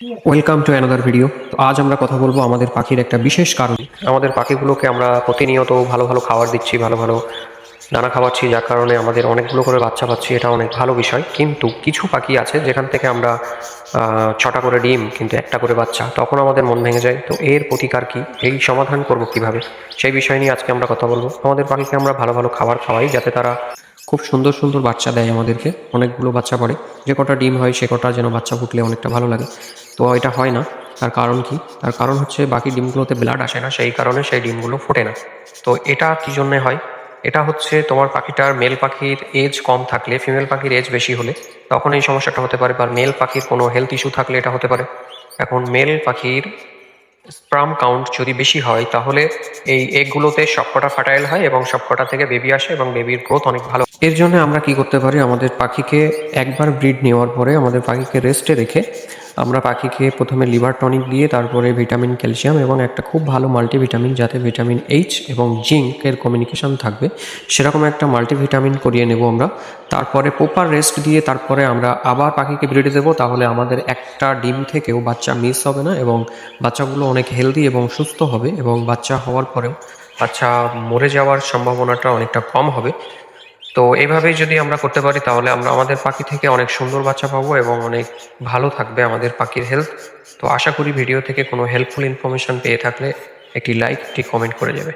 Welcome to another video. তো আজ আমরা কথা বলবো আমাদের পাখির একটা বিশেষ কারণ। আমাদের পাখিগুলোকে আমরা প্রতিনিয়ত ভালো ভালো খাবার দিচ্ছি, ভালো ভালো দানা খাওয়াচ্ছি, যার কারণে আমাদের অনেকগুলো করে বাচ্চা পাচ্ছি। এটা অনেক ভালো বিষয়, কিন্তু কিছু পাখি আছে যেখান থেকে আমরা 6টা করে ডিম কিন্তু একটা করে বাচ্চা, তখন আমাদের মন ভেঙে যায়। তো এর প্রতিকার কি, এই সমাধান করব কিভাবে, সেই বিষয় নিয়ে আজকে আমরা কথা বলবো। আমাদের পাখিকে আমরা ভালো ভালো খাবার খাওয়াই যাতে তারা খুব সুন্দর সুন্দর বাচ্চা দেয়, আমাদেরকে অনেকগুলো বাচ্চা পড়ে। যে কটা ডিম হয় সে কটা যেন বাচ্চা ফুটলে অনেকটা ভালো লাগে। তো এটা হয় না, তার কারণ কি? তার কারণ হচ্ছে বাকি ডিমগুলোতে ব্লাড আসে না, সেই কারণে সেই ডিমগুলো ফোটে না। তো এটা কি জন্যে হয়? এটা হচ্ছে তোমার পাখিটার, মেল পাখির এজ কম থাকলে, ফিমেল পাখির এজ বেশি হলে তখন এই সমস্যাটা হতে পারে, বা মেল পাখির কোনো হেলথ ইস্যু থাকলে এটা হতে পারে। এখন মেল পাখির স্পার্ম কাউন্ট যদি বেশি হয় তাহলে এই এগগুলোতে সবকটা ফার্টাইল হয় এবং সবকটা থেকে বেবি আসে এবং বেবির গ্রোথ অনেক ভালো। এর জন্য আমরা কি করতে পারি? আমাদের পাখিকে একবার ব্রিড নেওয়ার পরে আমাদের পাখিকে রেস্টে রেখে আমরা পাখিকে প্রথমে লিভার টনিক দিয়ে, তারপরে ভিটামিন, ক্যালসিয়াম এবং একটা খুব ভালো মাল্টিভিটামিন, যাতে ভিটামিন এইচ এবং জিঙ্কের কমিউনিকেশন থাকবে, সেরকম একটা মাল্টিভিটামিন করিয়ে নেব আমরা। তারপরে প্রপার রেস্ট দিয়ে তারপরে আমরা আবার পাখিকে ব্রিডে দেবো। তাহলে আমাদের একটা ডিম থেকেও বাচ্চা মিস হবে না এবং বাচ্চাগুলো অনেক হেলদি এবং সুস্থ হবে, এবং বাচ্চা হওয়ার পরেও বাচ্চা মরে যাওয়ার সম্ভাবনাটা অনেকটা কম হবে। তো এইভাবেই যদি আমরা করতে পারি তাহলে আমরা আমাদের পাখি থেকে অনেক সুন্দর বাচ্চা পাবো এবং অনেক ভালো থাকবে আমাদের পাখির হেলথ। তো আশা করি ভিডিও থেকে কোনো হেল্পফুল ইনফরমেশন পেয়ে থাকলে একটি লাইক, একটি কমেন্ট করে যাবে।